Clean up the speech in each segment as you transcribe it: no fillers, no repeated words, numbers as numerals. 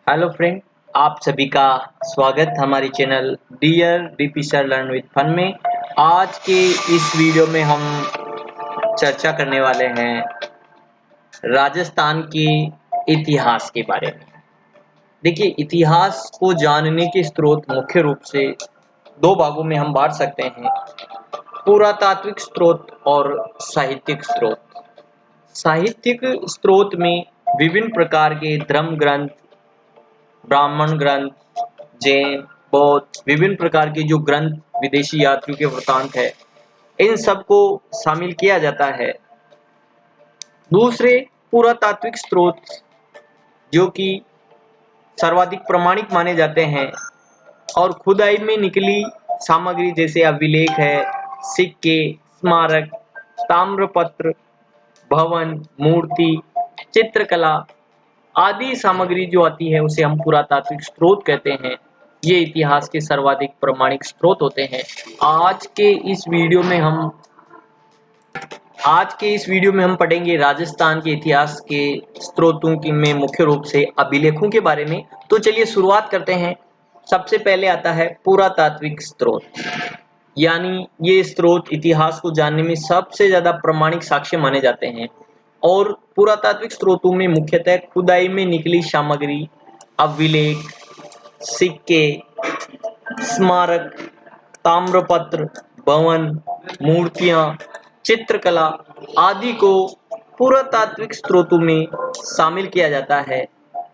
Hello friend, आप सभी का स्वागत हमारे channel dear DP sir learn with fun में। आज के इस वीडियो में हम चर्चा करने वाले हैं राजस्थान के इतिहास के बारे में। देखिए, इतिहास को जानने के स्रोत मुख्य रूप से दो भागों में हम बांट सकते हैं, पुरातात्विक स्रोत और साहित्यिक स्रोत। साहित्यिक स्रोत में विभिन्न प्रकार के धर्म ग्रंथ, ब्राह्मण ग्रंथ, जैन, बौद्ध, विभिन्न प्रकार के जो ग्रंथ, विदेशी यात्रियों के वृत्तांत है, इन सबको शामिल किया जाता है। दूसरे पुरातात्विक स्रोत जो कि सर्वाधिक प्रमाणिक माने जाते हैं और खुदाई में निकली सामग्री जैसे अभिलेख है, सिक्के, स्मारक, ताम्रपत्र, भवन, मूर्ति, चित्रकला आदि सामग्री जो आती है उसे हम पुरातात्विक स्रोत कहते हैं। ये इतिहास के सर्वाधिक प्रमाणिक स्रोत होते हैं। आज के इस वीडियो में हम पढ़ेंगे राजस्थान के इतिहास के स्रोतों की में मुख्य रूप से अभिलेखों के बारे में। तो चलिए शुरुआत करते हैं। सबसे पहले आता है पुरातात्विक स्रोत, यानी ये स्रोत इतिहास को जानने में सबसे ज्यादा प्रमाणिक साक्ष्य माने जाते हैं। और पुरातात्विक स्रोतों में मुख्यतः खुदाई में निकली सामग्री, अभिलेख, सिक्के, स्मारक, ताम्रपत्र, भवन, मूर्तियां, चित्रकला आदि को पुरातात्विक स्रोतों में शामिल किया जाता है।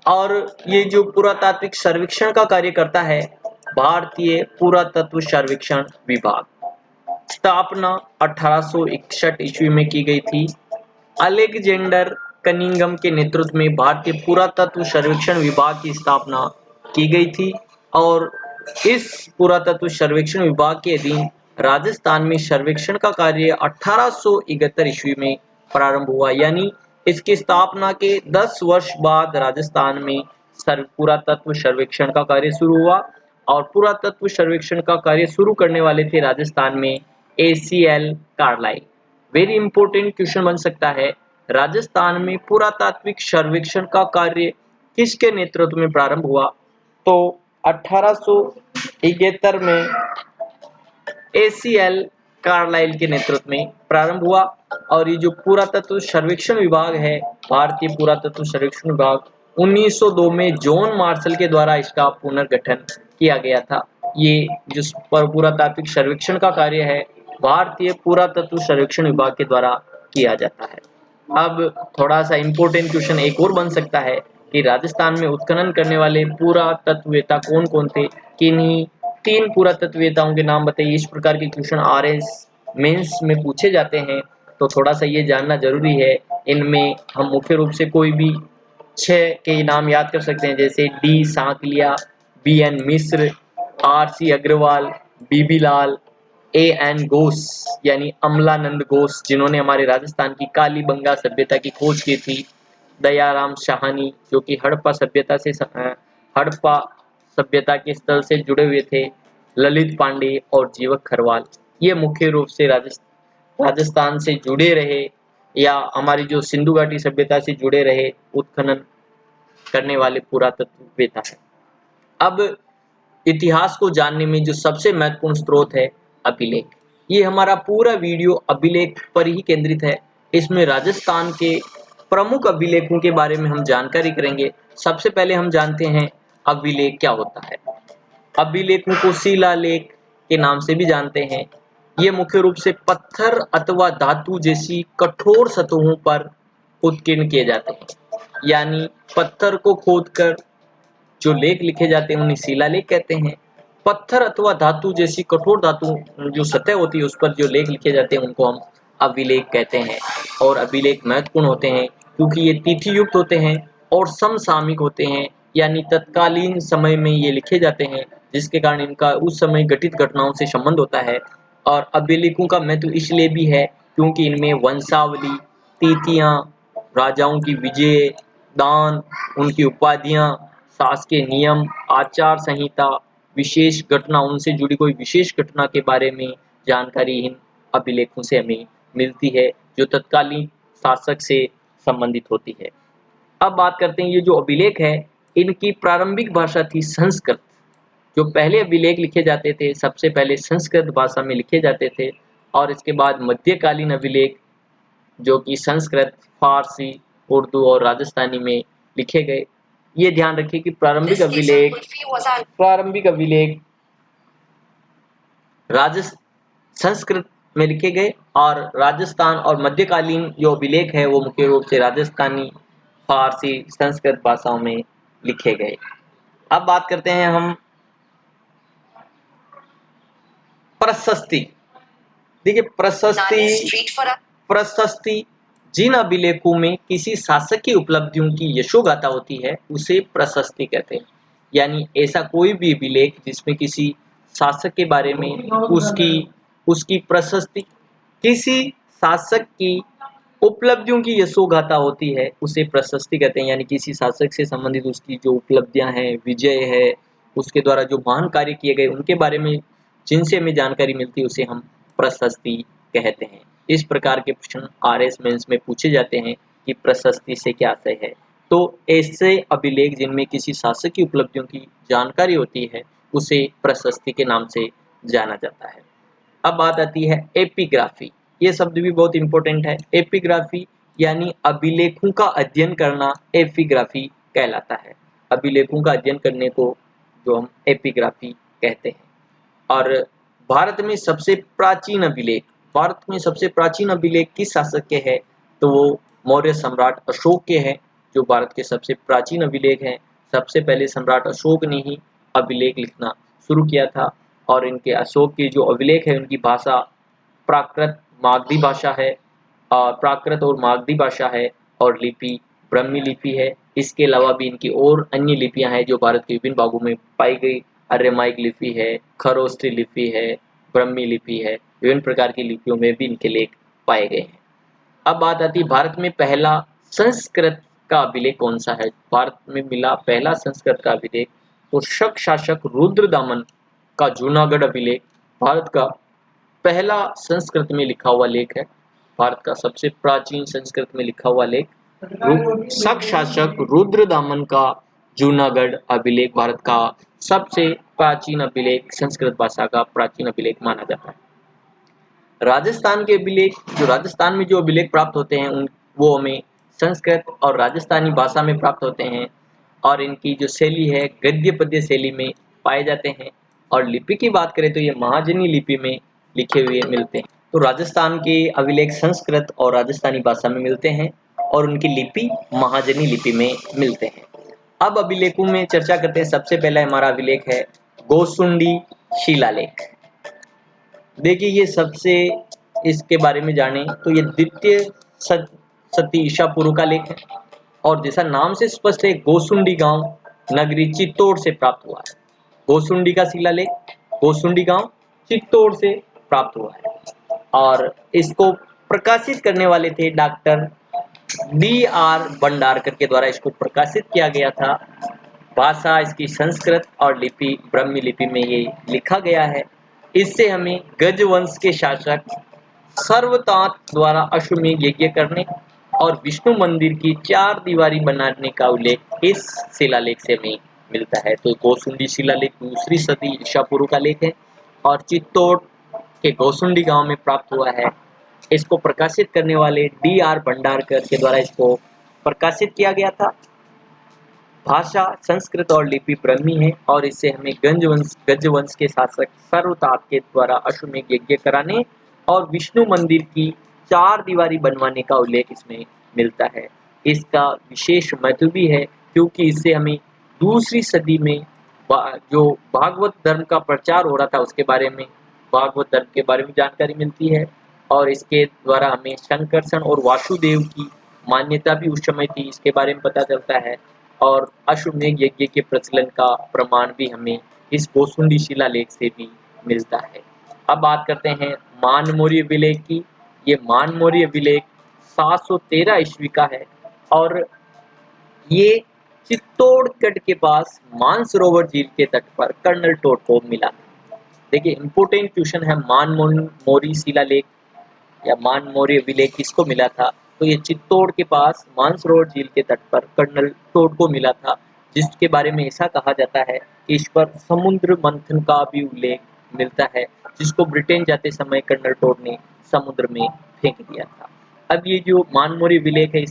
और ये जो पुरातात्विक सर्वेक्षण का कार्य करता है भारतीय पुरातत्व सर्वेक्षण विभाग, स्थापना 1861 ईस्वी में की गई थी। अलेक्जेंडर कनिंघम के नेतृत्व में भारतीय पुरातत्व सर्वेक्षण विभाग की स्थापना की गई थी और इस पुरातत्व सर्वेक्षण विभाग के अधीन राजस्थान में सर्वेक्षण का कार्य 1871 ईस्वी में प्रारंभ हुआ। यानी इसकी स्थापना के 10 वर्ष बाद राजस्थान में पुरातत्व सर्वेक्षण का कार्य शुरू हुआ। और पुरातत्व सर्वेक्षण का कार्य शुरू करने वाले थे राजस्थान में ACL Carlyle. Very important question बन सकता है, राजस्थान में पुरातात्विक सर्वेक्षण का कार्य किसके नेतृत्व में प्रारंभ हुआ? तो 1871 में ACL कार्लाइल के नेतृत्व में प्रारंभ हुआ। और ये जो पुरातत्व सर्वेक्षण विभाग है, भारतीय पुरातत्व सर्वेक्षण विभाग, 1902 में जॉन मार्शल के द्वारा इसका पुनर्गठन किया गया था। ये जो पुरातात्विक सर्वेक्षण का कार्य है भारतीय पुरातत्व सर्वेक्षण विभाग के द्वारा किया जाता है। अब थोड़ा सा इंपॉर्टेंट क्वेश्चन एक और बन सकता है कि राजस्थान में उत्खनन करने वाले पुरातत्ववेत्ता कौन कौन थे? किन्हीं 3 पुरातत्ववेत्ताओं के नाम बताइए। इस प्रकार के क्वेश्चन RS मेंस में पूछे जाते हैं, तो थोड़ा सा ये जानना जरूरी है। इनमें हम मुख्य रूप से कोई भी 6 के नाम याद कर सकते हैं, जैसे D Sankalia, BN Mishra, RC Agarwal, BB Lal, AN Ghosh यानी अमलानंद घोष, जिन्होंने हमारे राजस्थान की कालीबंगा सभ्यता की खोज की थी, दयाराम साहनी जो कि हड़प्पा सभ्यता के स्थल से जुड़े हुए थे, ललित पांडे और जीवक खरवाल, ये मुख्य रूप से राजस्थान से जुड़े रहे या हमारी जो सिंधु घाटी सभ्यता से जुड़े रहे उत्खनन करने वाले पुरातत्ववेत्ता है। अब इतिहास को जानने में जो सबसे महत्वपूर्ण स्रोत है अभिलेख। ये हमारा पूरा वीडियो अभिलेख पर ही केंद्रित है। इसमें राजस्थान के प्रमुख अभिलेखों के बारे में हम जानकारी करेंगे। सबसे पहले हम जानते हैं अभिलेख क्या होता है। अभिलेखों को शिलालेख के नाम से भी जानते हैं। ये मुख्य रूप से पत्थर अथवा धातु जैसी कठोर सतहों पर उत्कीर्ण किए जाते हैं। यानी पत्थर को खोदकर जो लेख लिखे जाते हैं उन्हें शिलालेख कहते हैं। पत्थर अथवा धातु जैसी कठोर धातु जो सतह होती है उस पर जो लेख लिखे जाते हैं उनको हम अभिलेख कहते हैं। और अभिलेख महत्वपूर्ण होते हैं क्योंकि ये तिथि युक्त होते हैं और समसामयिक होते हैं, यानी तत्कालीन समय में ये लिखे जाते हैं, जिसके कारण इनका उस समय घटित घटनाओं से संबंध होता है। और अभिलेखों का महत्व इसलिए भी है क्योंकि इनमें वंशावली, तिथियां, राजाओं की विजय, दान, उनकी उपाधियां, शासकीय नियम, आचार संहिता, विशेष घटना, उनसे जुड़ी कोई विशेष घटना के बारे में जानकारी इन अभिलेखों से हमें मिलती है जो तत्कालीन शासक से संबंधित होती है। अब बात करते हैं ये जो अभिलेख है इनकी प्रारंभिक भाषा थी संस्कृत। जो पहले अभिलेख लिखे जाते थे सबसे पहले संस्कृत भाषा में लिखे जाते थे, और इसके बाद मध्यकालीन अभिलेख जो कि संस्कृत, फारसी, उर्दू और राजस्थानी में लिखे गए। ये ध्यान रखिए कि प्रारंभिक अभिलेख संस्कृत में लिखे गए, और राजस्थान और मध्यकालीन जो अभिलेख है वो मुख्य रूप से राजस्थानी, फारसी, संस्कृत भाषाओं में लिखे गए। अब बात करते हैं हम प्रशस्ति। देखिए प्रशस्ति जिन अभिलेखों में किसी शासक की उपलब्धियों की यशोगाथा होती है उसे प्रशस्ति कहते हैं। यानी ऐसा कोई भी अभिलेख जिसमें किसी शासक के बारे में उसकी प्रशस्ति, किसी शासक की उपलब्धियों की यशोगाथा होती है उसे प्रशस्ति कहते हैं। यानी किसी शासक से संबंधित उसकी जो उपलब्धियां हैं, विजय है, उसके द्वारा जो महान कार्य किए गए उनके बारे में जिनसे हमें जानकारी मिलती है उसे हम प्रशस्ति कहते हैं। इस प्रकार के प्रश्न आरएस मेंस में पूछे जाते हैं कि प्रशस्ति से क्या आशय है। तो ऐसे अभिलेख जिनमें किसी शासक की उपलब्धियों की जानकारी होती है उसे प्रशस्ति के नाम से जाना जाता है। अब बात आती है एपिग्राफी। ये शब्द भी बहुत इंपॉर्टेंट है। एपिग्राफी यानी अभिलेखों का अध्ययन करना एपिग्राफी कहलाता है। अभिलेखों का अध्ययन करने को जो हम एपिग्राफी कहते हैं। और भारत में सबसे प्राचीन अभिलेख किस शासक के हैं, तो वो मौर्य सम्राट अशोक के हैं, जो भारत के सबसे प्राचीन अभिलेख हैं। सबसे पहले सम्राट अशोक ने ही अभिलेख लिखना शुरू किया था, और इनके अशोक के जो अभिलेख है उनकी भाषा प्राकृत मागधी भाषा है, प्राकृत और मागधी भाषा है, और लिपि ब्रह्मी लिपि है। इसके अलावा भी इनकी और अन्य लिपियां हैं जो भारत के विभिन्न भागों में पाई गई। आर्यमाइक लिपि है, खरोष्ठी लिपि है, ब्रह्मी लिपि है, विभिन्न प्रकार की लिपियों में भी इनके लेख पाए गए हैं। अब बात आती है भारत में पहला संस्कृत का अभिलेख कौन सा है। भारत में मिला पहला संस्कृत का अभिलेख तो शक शासक रुद्रदामन का जूनागढ़ अभिलेख भारत का पहला संस्कृत में लिखा हुआ लेख है। भारत का सबसे प्राचीन संस्कृत में लिखा हुआ लेख शक शासक रुद्रदामन का जूनागढ़ अभिलेख भारत का सबसे प्राचीन अभिलेख, संस्कृत भाषा का प्राचीन अभिलेख माना जाता है। राजस्थान के अभिलेख, जो राजस्थान में जो अभिलेख प्राप्त होते हैं वो हमें संस्कृत और राजस्थानी भाषा में प्राप्त होते हैं, और इनकी जो शैली है गद्य पद्य शैली में पाए जाते हैं। और लिपि की बात करें तो ये महाजनी लिपि में लिखे हुए मिलते हैं। तो राजस्थान के अभिलेख संस्कृत और राजस्थानी भाषा में मिलते हैं, और उनकी लिपि महाजनी लिपि में मिलते हैं। अब अभिलेखों में चर्चा करते हैं। सबसे पहला हमारा अभिलेख है गोसुंडी शिलालेख। देखिए ये सबसे इसके बारे में जाने तो ये द्वितीय शती ईसा पूर्व का लेख है, और जैसा नाम से स्पष्ट है गोसुंडी गांव नगरी चित्तौड़ से प्राप्त हुआ है। गोसुंडी का शिलालेख गोसुंडी गांव चित्तौड़ से प्राप्त हुआ है, और इसको प्रकाशित करने वाले थे डॉक्टर D.R. भंडारकर के द्वारा इसको प्रकाशित किया गया था। भाषा इसकी संस्कृत और लिपि ब्रह्मी लिपि में ये लिखा गया है। इससे हमें गजवंश के शासक सर्वतात द्वारा अश्वमेध यज्ञ करने और विष्णु मंदिर की 4 दीवारी बनाने का उल्लेख इस शिलालेख से हमें मिलता है। तो गोसुंडी शिलालेख दूसरी सदी ईसा पूर्व का लेख है, और चित्तौड़ के गोसुंडी गांव में प्राप्त हुआ है। इसको प्रकाशित करने वाले D.R. भंडारकर के द्वारा इसको प्रकाशित किया गया था। भाषा संस्कृत और लिपि ब्रह्मी है, और इससे हमें गजवंश के शासक सर्वतात के द्वारा अश्वमेध यज्ञ कराने और विष्णु मंदिर की 4 दीवारी बनवाने का उल्लेख इसमें मिलता है। इसका विशेष महत्व भी है क्योंकि इससे हमें दूसरी सदी में जो भागवत धर्म का प्रचार हो रहा था उसके बारे में, भागवत धर्म के बारे में जानकारी मिलती है, और इसके द्वारा हमें शंकरसन और वासुदेव की मान्यता भी उस समय थी इसके बारे में पता चलता है, और अश्वमेध यज्ञ के प्रचलन का प्रमाण भी हमें इस गोसुंडी शिलालेख से भी मिलता है। अब बात करते हैं मानमौर्य अभिलेख की। ये मानमौर्य अभिलेख 713 ईस्वी का है, और ये चित्तौड़गढ़ के पास मानसरोवर झील के तट पर कर्नल टोड को मिला। देखिए इंपोर्टेंट क्वेश्चन है, मानमौर्य शिलालेख या मानमौर्य अभिलेख किसको मिला था, तो ये चित्तौड़ के पास मानसरोवर झील के तट पर कर्नल टोड को मिला था। जिसके बारे में ऐसा कहा जाता है कि इस पर समुद्र मंथन का भी उल्लेख मिलता है, जिसको ब्रिटेन जाते समय कर्नल टोड ने समुद्र में फेंक दिया था। अब ये जो मानमोरी अभिलेख है,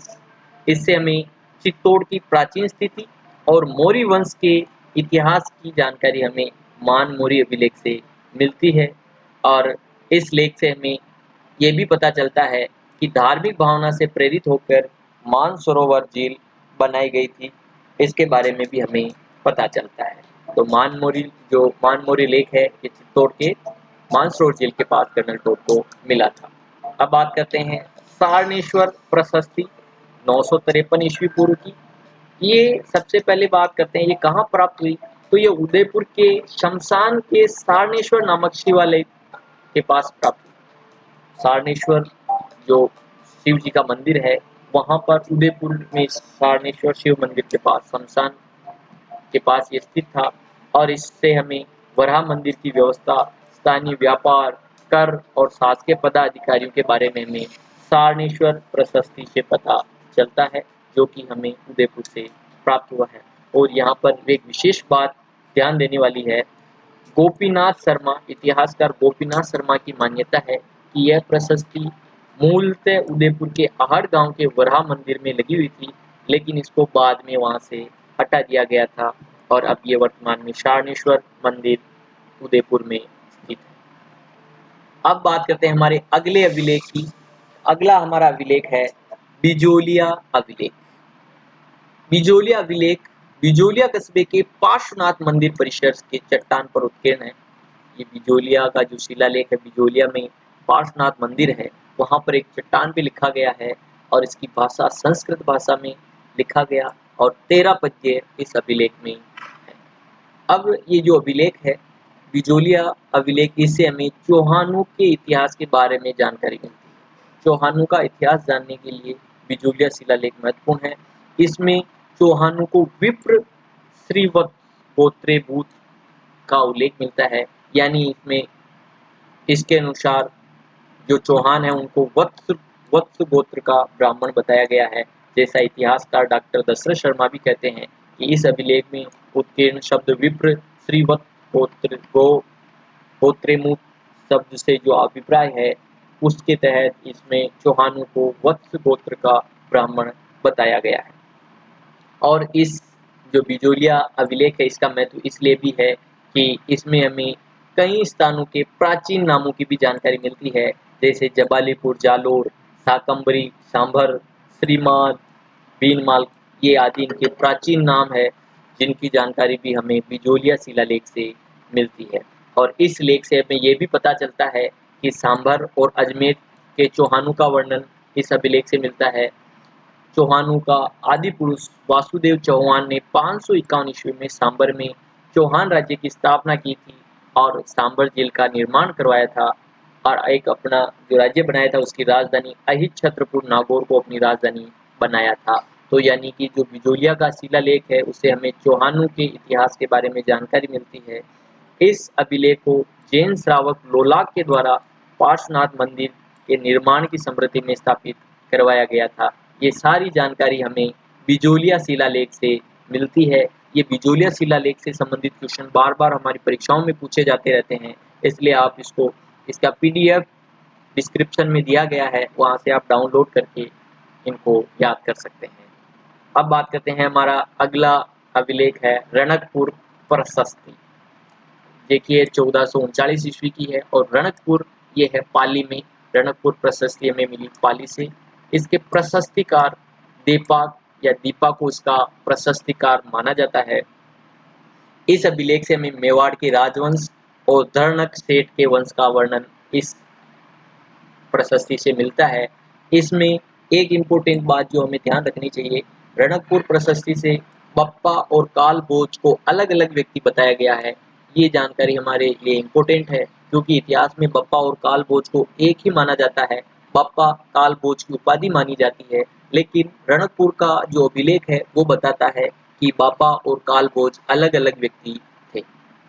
इससे हमें चित्तौड़ की प्राचीन स्थिति और मौर्य वंश के इतिहास की जानकारी हमें मानमोरी अभिलेख से मिलती है। और इस लेख से हमें ये भी पता चलता है कि धार्मिक भावना से प्रेरित होकर मानसरोवर झील बनाई गई थी। इसके बारे में भी हमें पता चलता है। तो मानमोरी लेक है, ये चित्तौड़ के मानसरोवर झील के पास कर्नल टोड को मिला था। अब बात करते हैं सारणेश्वर प्रशस्ति 953 ईस्वी पूर्व की। ये सबसे पहले बात करते हैं ये कहाँ प्राप्त हुई। तो ये उदयपुर के शमशान के सारणेश्वर नामक शिवालय के पास प्राप्त हुई। सारणेश्वर जो शिव जी का मंदिर है, वहां पर उदयपुर में सारणेश्वर शिव मंदिर के पास शमशान के पास ये स्थित था। और इससे हमें वराह मंदिर की व्यवस्था, स्थानीय व्यापार, कर और शासकीय पदाधिकारियों के बारे में हमें सारणेश्वर प्रशस्ति से पता चलता है, जो कि हमें उदयपुर से प्राप्त हुआ है। और यहाँ पर एक विशेष बात ध्यान देने वाली है। गोपीनाथ शर्मा, इतिहासकार गोपीनाथ शर्मा की मान्यता है कि यह प्रशस्ति मूलतः उदयपुर के आहड़ गांव के वराह मंदिर में लगी हुई थी, लेकिन इसको बाद में वहां से हटा दिया गया था और अब ये वर्तमान में सारणेश्वर मंदिर उदयपुर में स्थित है। अब बात करते हैं हमारे अगले अभिलेख की। अगला हमारा अभिलेख है बिजोलिया अभिलेख। बिजोलिया अभिलेख बिजोलिया कस्बे के पार्श्वनाथ मंदिर परिसर के चट्टान पर उत्कीर्ण है। ये बिजोलिया का जो शिलालेख है, बिजोलिया में पार्श्वनाथ मंदिर है, वहां पर एक चट्टान पे लिखा गया है और इसकी भाषा संस्कृत भाषा में लिखा गया और 13 पद्य इस अभिलेख में है। अब ये जो अभिलेख है बिजोलिया अभिलेख, इससे हमें चौहानों के इतिहास के बारे में जानकारी मिलती है। चौहानों का इतिहास जानने के लिए बिजोलिया शिलालेख महत्वपूर्ण है। इसमें चौहानों को विप्र श्रीवत्स गोत्रेभूत का उल्लेख मिलता है, यानी इसमें इसके अनुसार जो चौहान है उनको वत्स वत्स गोत्र का ब्राह्मण बताया गया है। जैसा इतिहासकार डॉक्टर दशरथ शर्मा भी कहते हैं कि इस अभिलेख में उत्कीर्ण शब्द विप्र श्रीवत्स गोत्रेमुत शब्द से जो अभिप्राय है, उसके तहत इसमें चौहानों को वत्स गोत्र का ब्राह्मण बताया गया है। और इस जो बिजोलिया अभिलेख है, इसका महत्व इसलिए भी है कि इसमें हमें कई स्थानों के प्राचीन नामों की भी जानकारी मिलती है, जैसे जबालीपुर, जालोर, शाकंभरी, सांभर, श्रीमान, बीनमाल, ये आदि इनके प्राचीन नाम है, जिनकी जानकारी भी हमें बिजोलिया शिलालेख से मिलती है। और इस लेख से हमें ये भी पता चलता है कि सांभर और अजमेर के चौहानों का वर्णन इस अभिलेख से मिलता है। चौहानों का आदि पुरुष वासुदेव चौहान ने 551 ईस्वी में सांभर में चौहान राज्य की स्थापना की थी और सांभर झील का निर्माण करवाया था और एक अपना जो राज्य बनाया था उसकी राजधानी अहित छत्रपुर नागौर को अपनी राजधानी बनाया था। तो यानी कि जो बिजोलिया का शिलालेख है, उससे हमें चौहानों के इतिहास के बारे में जानकारी मिलती है। इस अभिलेख को जैन श्रावक लोलाक के द्वारा पार्श्वनाथ मंदिर के निर्माण की स्मृति में स्थापित करवाया गया था। ये सारी जानकारी हमें बिजोलिया शिलालेख से मिलती है। ये बिजोलिया शिलालेख से संबंधित क्वेश्चन बार-बार हमारी परीक्षाओं में पूछे जाते रहते हैं, इसलिए आप इसका पीडीएफ डिस्क्रिप्शन में दिया गया है, वहाँ से आप डाउनलोड करके इनको याद कर सकते हैं। अब बात करते हैं हमारा अगला अभिलेख है रणकपुर प्रशस्ति। देखिए 1439 ईस्वी की है और रणकपुर ये है पाली में। रणकपुर प्रशस्ति हमें मिली पाली से। इसके प्रशस्तिकार दीपक या दीपा को इसका प्रशस्तिकार माना जाता है। इस अभिलेख से हमें मेवाड़ के राजवंश और धरणक सेठ के वंश का वर्णन इस प्रशस्ति से मिलता है। इसमें एक इम्पोर्टेंट बात जो हमें ध्यान रखनी चाहिए, रणकपुर प्रशस्ति से बप्पा और काल भोज को अलग अलग व्यक्ति बताया गया है। ये जानकारी हमारे लिए इम्पोर्टेंट है, क्योंकि इतिहास में बप्पा और काल भोज को एक ही माना जाता है। बप्पा काल भोज की उपाधि मानी जाती है, लेकिन रणकपुर का जो अभिलेख है वो बताता है कि बापा और काल भोज अलग अलग व्यक्ति थे।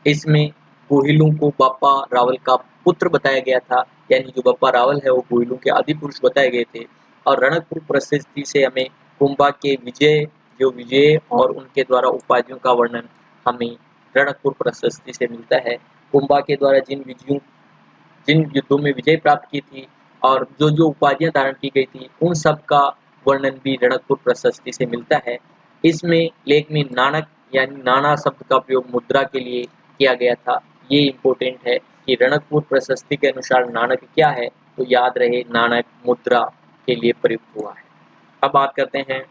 इसमें गोहिलों को बापा रावल का पुत्र बताया गया था, यानी जो बप्पा रावल है वो गोहिलों के आदि पुरुष बताए गए थे। और रणकपुर प्रशस्ति से हमें कुंभा के विजय जो विजय और उनके द्वारा उपाधियों का वर्णन हमें रणकपुर प्रशस्ति से मिलता है। कुंभा के द्वारा जिन युद्धों में विजय प्राप्त की थी और जो जो उपाधियां धारण की गई थी, उन सब का वर्णन भी रणकपुर प्रशस्ति से मिलता है। इसमें लेख में नाणक यानी नाणा शब्द का प्रयोग मुद्रा के लिए किया गया था। ये इम्पोर्टेंट है कि रणकपुर प्रशस्ति के अनुसार नाणक क्या है, तो याद रहे नाणक मुद्रा के लिए प्रयुक्त हुआ है। अब बात करते हैं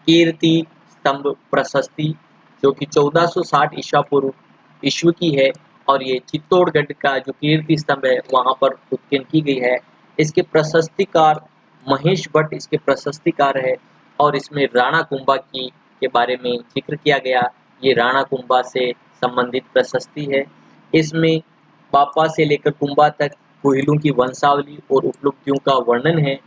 कीर्ति स्तंभ प्रशस्ति, जो कि 1460 ईसा पूर्व ईस्वी की है और ये चित्तौड़गढ़ का जो कीर्ति स्तंभ है वहां पर उत्कीर्ण की गई है। इसके प्रशस्तिकार महेश भट्ट इसके प्रशस्तिकार है और इसमें राणा कुंभा की के बारे में जिक्र किया गया। ये राणा कुंभा से संबंधित प्रशस्ति है। इसमें बापा से लेकर कुंभा तक कोहिलों की वंशावली और उपलब्धियों का वर्णन है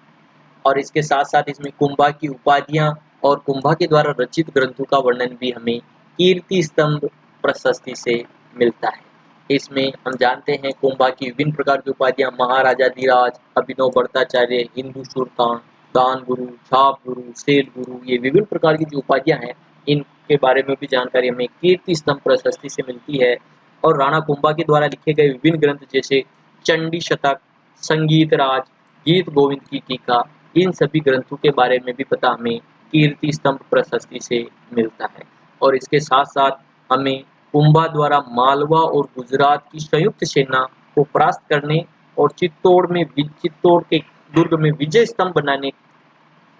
और इसके साथ साथ इसमें कुंभा की उपाधियां और कुंभा के द्वारा रचित ग्रंथों का वर्णन भी हमें कीर्ति स्तंभ प्रशस्ति से मिलता है। इसमें हम जानते हैं कुंभा की विभिन्न प्रकार की उपाधियां महाराजा धीराज, अभिनव भट्टाचार्य, हिंदू सुल्तान, दान गुरु, छाप गुरु, सेठ गुरु, ये विभिन्न प्रकार की जो उपाधियां हैं इनके बारे में भी जानकारी हमें कीर्ति स्तंभ प्रशस्ति से मिलती है। और राणा कुंभा के द्वारा लिखे गए विभिन्न ग्रंथ जैसे चंडी शतक, संगीत राज, गीत गोविंद की टीका, इन सभी ग्रंथों के बारे में भी पता हमें कीर्ति स्तंभ प्रशस्ति से मिलता है। और इसके साथ साथ हमें कुंभा द्वारा मालवा और गुजरात की संयुक्त सेना को परास्त करने और चित्तौड़ के दुर्ग में विजय स्तंभ बनाने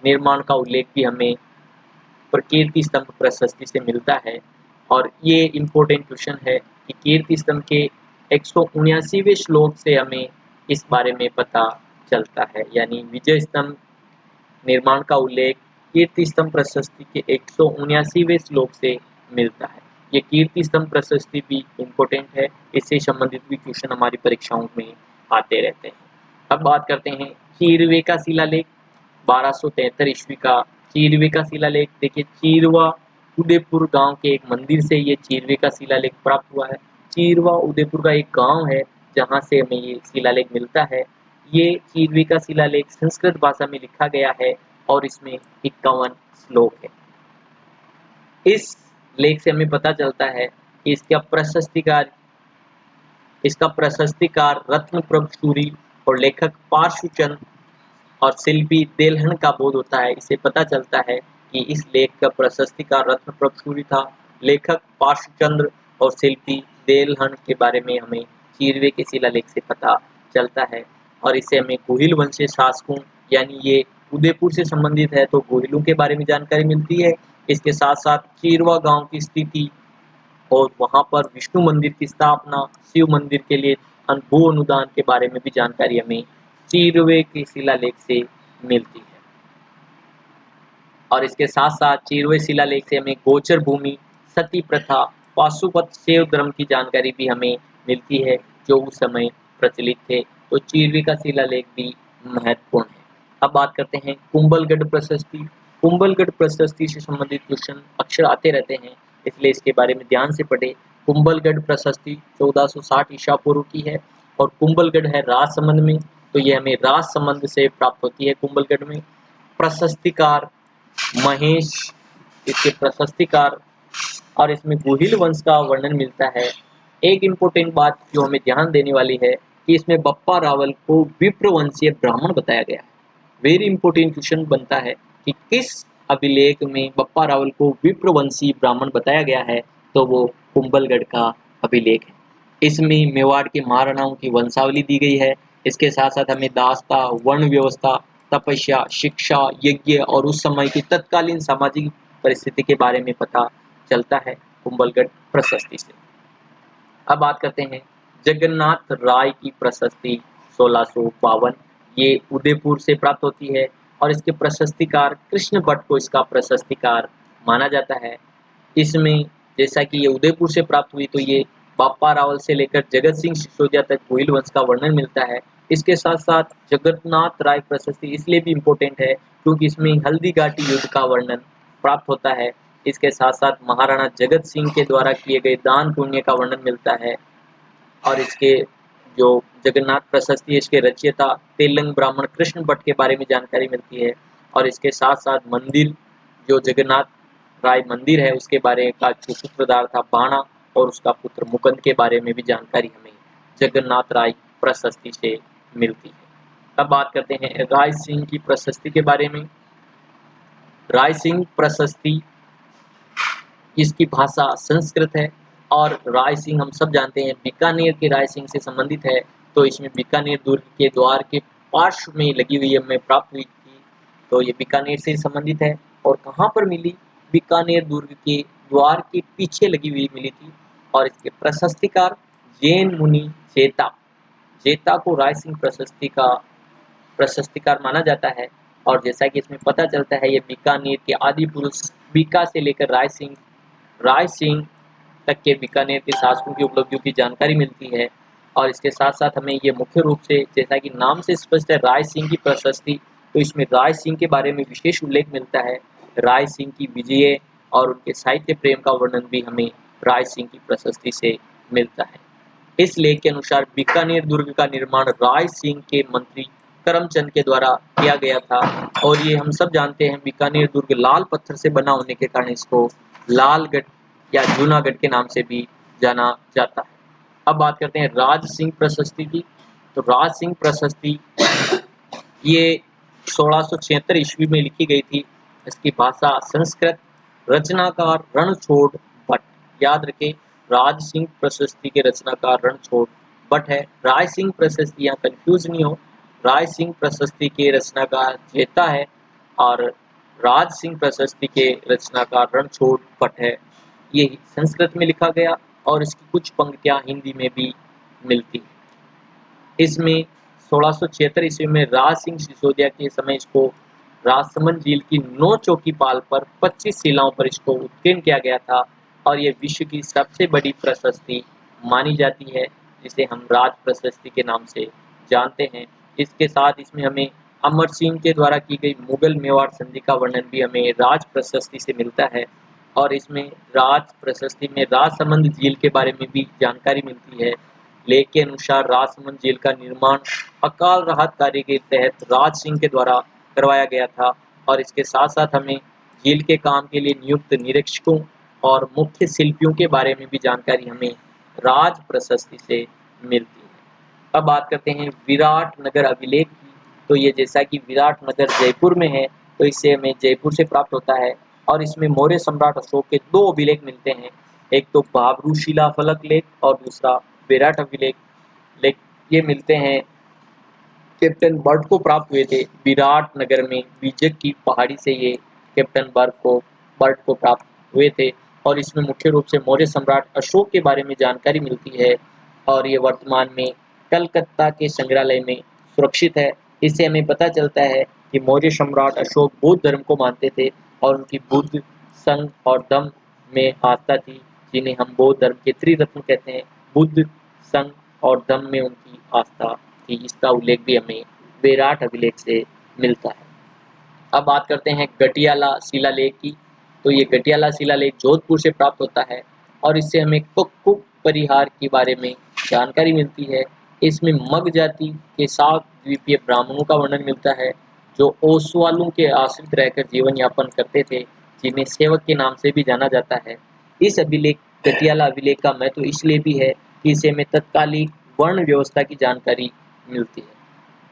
निर्माण का उल्लेख भी हमें कीर्ति स्तंभ प्रशस्ति से मिलता है। और ये इम्पोर्टेंट क्वेश्चन है कि कीर्ति स्तंभ के 179वें श्लोक से हमें इस बारे में पता चलता है, यानी विजय स्तंभ निर्माण का उल्लेख कीर्ति स्तंभ प्रशस्ति के 179वें श्लोक से मिलता है। ये कीर्ति स्तंभ प्रशस्ति भी इम्पोर्टेंट है, इससे संबंधित भी क्वेश्चन हमारी परीक्षाओं में आते रहते हैं। अब बात करते हैं चीरवे का शिलालेख, 1273 ईस्वी का चीरवे का शिलालेख। देखिए चीरवा उदयपुर गांव के एक मंदिर से ये चीरवे का शिलालेख प्राप्त हुआ है। चीरवा उदयपुर का एक गांव है जहां से हमें ये शिलालेख मिलता है। ये चीरवे का शिलालेख संस्कृत भाषा में लिखा गया है और इसमें 51 श्लोक है। इस लेख से हमें पता चलता है कि इसका प्रशस्तिकार रत्नप्रभ सूरी और लेखक पार्श्वचंद और शिल्पी देलहन का बोध होता है। इससे पता चलता है कि इस लेख का प्रशस्तिकार रत्नप्रभ सूरी था, लेखक पार्श्वचंद्र और शिल्पी देलहन के बारे में हमें चीरवे के शिलालेख से पता चलता है। और इससे हमें गोहिल वंशीय शासकों, यानी ये उदयपुर से संबंधित है तो गोहिलों के बारे में जानकारी मिलती है। इसके साथ साथ चीरवा गांव की स्थिति और वहां पर विष्णु मंदिर की स्थापना, शिव मंदिर के लिए भू अनुदान के बारे में भी जानकारी हमें चीरवे के शिलालेख से मिलती है। और इसके साथ साथ चीरवे शिलालेख से हमें गोचर भूमि, सती प्रथा, पाशुपत शैव धर्म की जानकारी भी हमें मिलती है जो उस समय प्रचलित थे। तो चीरवे का शिलालेख भी महत्वपूर्ण है। अब बात करते हैं कुंभलगढ़ प्रशस्ति। कुंभलगढ़ प्रशस्ति से संबंधित क्वेश्चन अक्सर आते रहते हैं, इसलिए इसके बारे में ध्यान से पढ़े। कुंभलगढ़ प्रशस्ति 1460 ईसा पूर्व की है और कुंभलगढ़ है राजसमंद में, तो ये हमें राजसमंद से प्राप्त होती है। कुंभलगढ़ में प्रशस्तिकार महेश इसके प्रशस्तिकार और इसमें गोहिल वंश का वर्णन मिलता है। एक इम्पोर्टेंट बात जो हमें ध्यान देने वाली है कि इसमें बप्पा रावल को विप्रवंशीय ब्राह्मण बताया गया है। वेरी इंपॉर्टेंट क्वेश्चन बनता है कि किस अभिलेख में बप्पा रावल को विप्रवंशी ब्राह्मण बताया गया है, तो वो कुंभलगढ़ का अभिलेख है। इसमें मेवाड़ के महाराणाओं की वंशावली दी गई है। इसके साथ साथ हमें दास्ता, वर्ण व्यवस्था, तपस्या, शिक्षा, यज्ञ और उस समय की तत्कालीन सामाजिक परिस्थिति के बारे में पता चलता है कुंभलगढ़ प्रशस्ति से। अब बात करते हैं जगन्नाथ राय की प्रशस्ति 1652, ये उदयपुर से प्राप्त होती है और इसके प्रशस्तिकार कृष्ण भट्ट को इसका प्रशस्तिकार माना जाता है। इसमें जैसा कि ये उदयपुर से प्राप्त हुई तो ये बापा रावल से लेकर जगत सिंह सिसोदिया तक गोहिल वंश का वर्णन मिलता है। इसके साथ साथ जगन्नाथ राय प्रशस्ति इसलिए भी इम्पोर्टेंट है क्योंकि इसमें हल्दी घाटी युद्ध का वर्णन प्राप्त होता है। इसके साथ साथ महाराणा जगत सिंह के द्वारा किए गए दान पुण्य का वर्णन मिलता है। और इसके जो जगन्नाथ प्रशस्ति है इसके रचयिता तेलंग ब्राह्मण कृष्ण भट्ट के बारे में जानकारी मिलती है। और इसके साथ साथ मंदिर जो जगन्नाथ राय मंदिर है उसके बारे का जो सूत्रधार था बाणा और उसका पुत्र मुकुंद के बारे में भी जानकारी हमें जगन्नाथ राय प्रशस्ति से मिलती है। अब बात करते हैं राय सिंह की प्रशस्ति के बारे में। राय सिंह प्रशस्ति, इसकी भाषा संस्कृत है और राय सिंह हम सब जानते हैं बीकानेर के राय सिंह से संबंधित है। तो इसमें बीकानेर दुर्ग के द्वार के पार्श्व में लगी हुई हमें प्राप्त हुई थी, तो ये बीकानेर से संबंधित है। और कहाँ पर मिली? बीकानेर दुर्ग के द्वार के पीछे लगी हुई मिली थी। और इसके प्रशस्तिकार जैन मुनि जेता, जेता को राय सिंह प्रशस्ति का प्रशस्तिकार माना जाता है। और जैसा कि इसमें पता चलता है ये बीकानेर के आदि पुरुष बीका से लेकर राय सिंह तक के बीकानेर के शासकों की उपलब्धियों की जानकारी मिलती है। और इसके साथ साथ हमें ये मुख्य रूप से, जैसा कि नाम से स्पष्ट है, राय सिंह की प्रशस्ति, तो इसमें राय सिंह के बारे में विशेष उल्लेख मिलता है। राय सिंह की विजय और उनके साहित्य प्रेम का वर्णन भी हमें राय सिंह की प्रशस्ति से मिलता है। इस लेख के अनुसार बीकानेर दुर्ग का निर्माण राय सिंह के मंत्री करमचंद के द्वारा किया गया था। और ये हम सब जानते हैं बीकानेर दुर्ग लाल पत्थर से बना होने के कारण इसको लालगढ़ या जूनागढ़ के नाम से भी जाना जाता है। अब बात करते हैं राज सिंह प्रशस्ति की। तो राज सिंह प्रशस्ति ये 1676 ईस्वी में लिखी गई थी। इसकी भाषा संस्कृत, रचनाकार रणछोड़ भट्ट। याद रखें, राज सिंह प्रशस्ति के रचनाकार रणछोड़ भट्ट है। राय सिंह प्रशस्ति, यहाँ कंफ्यूज नहीं हो, राय सिंह प्रशस्ति के रचनाकार जेता है और राज सिंह प्रशस्ति के रचनाकार रणछोड़ भट्ट है। ये संस्कृत में लिखा गया और इसकी कुछ पंक्तियां हिंदी में भी मिलती है। इसमें 1676 ईस्वी में राज सिंह सिसोदिया के समय इसको राजसमंद झील की 9 चौकी पाल पर 25 शिलाओं पर इसको उत्कीर्ण किया गया था। और ये विश्व की सबसे बड़ी प्रशस्ति मानी जाती है, जिसे हम राज प्रशस्ति के नाम से जानते हैं। इसके साथ इसमें हमें अमर सिंह के द्वारा की गई मुगल मेवाड़ संधि का वर्णन भी हमें राज प्रशस्ति से मिलता है। और इसमें राज प्रशस्ति में राजसमंद झील के बारे में भी जानकारी मिलती है। लेख के अनुसार राजसमंद झील का निर्माण अकाल राहत कार्य के तहत राज सिंह के द्वारा करवाया गया था। और इसके साथ साथ हमें झील के काम के लिए नियुक्त निरीक्षकों और मुख्य शिल्पियों के बारे में भी जानकारी हमें राज प्रशस्ति से मिलती है। अब बात करते हैं विराट नगर अभिलेख की। तो ये जैसा कि विराट नगर जयपुर में है, तो इसे हमें जयपुर से प्राप्त होता है। और इसमें मौर्य सम्राट अशोक के 2 अभिलेख मिलते हैं, एक तो बाबरू शिला फलक लेख और दूसरा विराट अभिलेख लेख। ये मिलते हैं कैप्टन बर्ड को प्राप्त हुए थे विराट नगर में बीजक की पहाड़ी से। ये कैप्टन बर्ड को प्राप्त हुए थे। और इसमें मुख्य रूप से मौर्य सम्राट अशोक के बारे में जानकारी मिलती है। और ये वर्तमान में कलकत्ता के संग्रहालय में सुरक्षित है। इससे हमें पता चलता है कि मौर्य सम्राट अशोक बौद्ध धर्म को मानते थे और उनकी बुद्ध, संघ और धम्म में आस्था थी, जिन्हें हम बौद्ध धर्म के त्रिरत्न कहते हैं। बुद्ध, संघ और धम्म में उनकी आस्था थी। इसका उल्लेख भी हमें विराट अभिलेख से मिलता है। अब बात करते हैं गटियाला शिलालेख की। तो ये गटियाला शिलालेख जोधपुर से प्राप्त होता है और इससे हमें कुक्कुट परिहार के बारे में जानकारी मिलती है। इसमें मग जाति के 7 द्वीपीय ब्राह्मणों का वर्णन मिलता है, जो ओसवालों के आश्रित रहकर जीवन यापन करते थे, जिन्हें सेवक के नाम से भी जाना जाता है। इस अभिलेख, गटियाला अभिलेख का महत्व इसलिए भी है कि इससे हमें तत्कालीन वर्ण व्यवस्था की जानकारी मिलती है।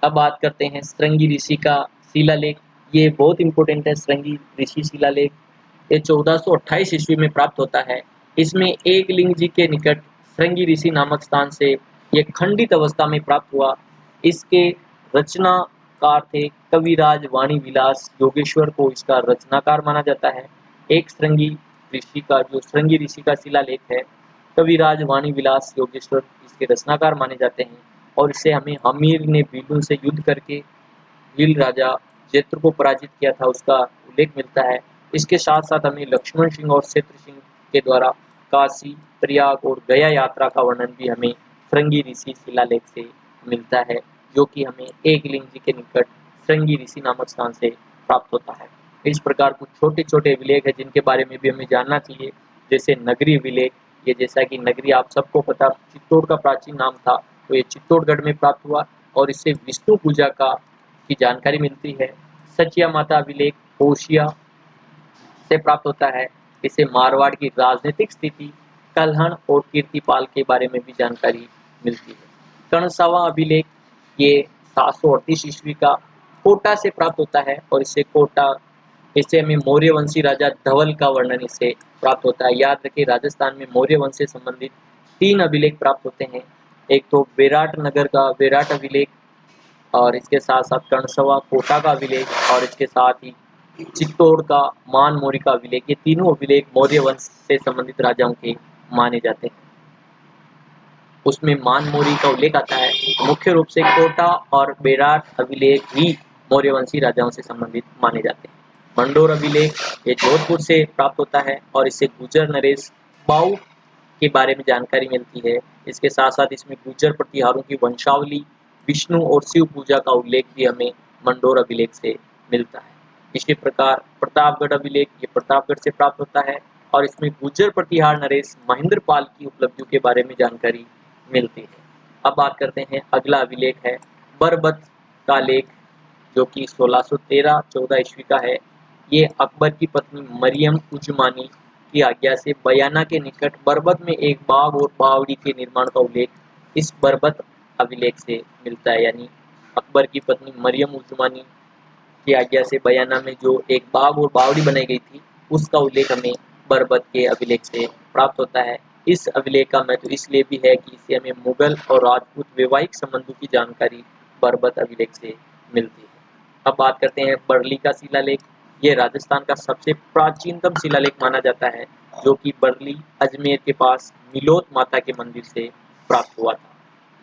अब बात करते हैं श्रृंगी ऋषि का शिलालेख। ये बहुत इंपॉर्टेंट है। श्रृंगी ऋषि शिलालेख ये 1428 ईस्वी में प्राप्त होता है। इसमें एकलिंग जी के निकट श्रृंगी ऋषि नामक स्थान से ये खंडित अवस्था में प्राप्त हुआ। इसके रचनाकार थे कविराज वाणी विलास योगेश्वर को इसका रचनाकार माना जाता है। एक श्रृंगी ऋषि का शिलालेख है, कविराज वाणी विलास योगेश्वर इसके रचनाकार माने जाते हैं। और इससे हमें हमीर ने भीलों से युद्ध करके भील राजा जैत्र को पराजित किया था उसका उल्लेख मिलता है। इसके साथ साथ हमें लक्ष्मण सिंह और क्षेत्र सिंह के द्वारा काशी, प्रयाग और गया यात्रा का वर्णन भी हमें श्रृंगी ऋषि शिलालेख से मिलता है, जो कि हमें एकलिंग जी के निकट श्रृंगी ऋषि नामक स्थान से प्राप्त होता है। इस प्रकार कुछ छोटे छोटे अभिलेख है जिनके बारे में भी हमें जानना चाहिए, जैसे नगरी अभिलेख। ये जैसा कि नगरी आप सबको पता चित्तौड़ का प्राचीन नाम था, तो ये चित्तौड़गढ़ में प्राप्त हुआ और इससे विष्णु पूजा की जानकारी मिलती है। सचिया माता अभिलेख होशिया से प्राप्त होता है इससे मारवाड़ की राजनीतिक स्थिति, कलहन और कीर्तिपाल के बारे में भी जानकारी मिलती है। कर्णसावा अभिलेख ये 738 ईस्वी का कोटा से प्राप्त होता है और इससे हमें मौर्य वंशी राजा धवल का वर्णन इससे प्राप्त होता है। याद रखिए, राजस्थान में मौर्य वंश से संबंधित 3 अभिलेख प्राप्त होते हैं। एक तो बेराट नगर का बेराट अभिलेख, और इसके साथ साथ कर्णसवा कोटा का अभिलेख, और इसके साथ ही चित्तौड़ का मान मौर्य का अभिलेख। ये तीनों अभिलेख मौर्य वंश से संबंधित राजाओं के माने जाते हैं। उसमें मान मौर्य का उल्लेख आता है। मुख्य रूप से कोटा और बेराट अभिलेख ही मौर्यवंशी राजाओं से संबंधित माने जाते हैं। मंडोर अभिलेख ये जोधपुर से प्राप्त होता है और इससे गुर्जर नरेश बाऊ के बारे में जानकारी मिलती है। इसके साथ साथ इसमें गुर्जर प्रतिहारों की वंशावली, विष्णु और शिव पूजा का उल्लेख भी हमें मंडोर अभिलेख से मिलता है। इसी प्रकार प्रतापगढ़ अभिलेख ये प्रतापगढ़ से प्राप्त होता है और इसमें गुर्जर प्रतिहार नरेश महेंद्र पाल की उपलब्धियों के बारे में जानकारी मिलती है। अब बात करते हैं, अगला अभिलेख है बरबत का लेख, जो कि 1613-14 ईस्वी का है। ये अकबर की पत्नी मरियम उजमानी की आज्ञा से बयाना के निकट बरबत में एक बाग और बावड़ी के निर्माण का उल्लेख इस बरबत अभिलेख से मिलता है। यानी अकबर की पत्नी मरियम उजमानी की आज्ञा से बयाना में जो एक बाग और बावड़ी बनाई गई थी, उसका उल्लेख हमें बरबत के अभिलेख से प्राप्त होता है। इस अभिलेख का महत्व इसलिए भी है कि इससे हमें मुगल और राजपूत वैवाहिक संबंधों की जानकारी बरबत अभिलेख से मिलती है। अब बात करते हैं बरली का शिलालेख। ये राजस्थान का सबसे प्राचीनतम शिलालेख माना जाता है, जो कि बरली अजमेर के पास मिलोत माता के मंदिर से प्राप्त हुआ था।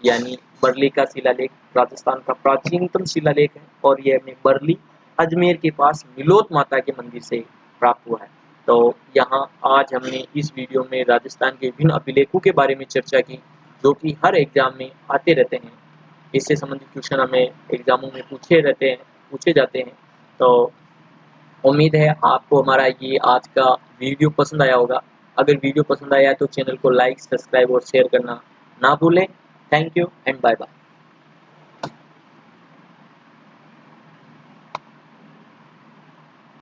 यानी बरली का शिलालेख राजस्थान का प्राचीनतम शिलालेख है और यह हमें बरली अजमेर के पास मिलोत माता के मंदिर से प्राप्त हुआ है। तो यहाँ आज हमने इस वीडियो में राजस्थान के विभिन्न अभिलेखों के बारे में चर्चा की, जो कि हर एग्जाम में आते रहते हैं। इससे संबंधित क्वेश्चन हमें एग्जामों में पूछे जाते हैं। तो उम्मीद है आपको हमारा ये आज का वीडियो पसंद आया होगा। अगर वीडियो पसंद आया तो चैनल को लाइक, सब्सक्राइब और शेयर करना ना भूलें। Thank you and bye bye.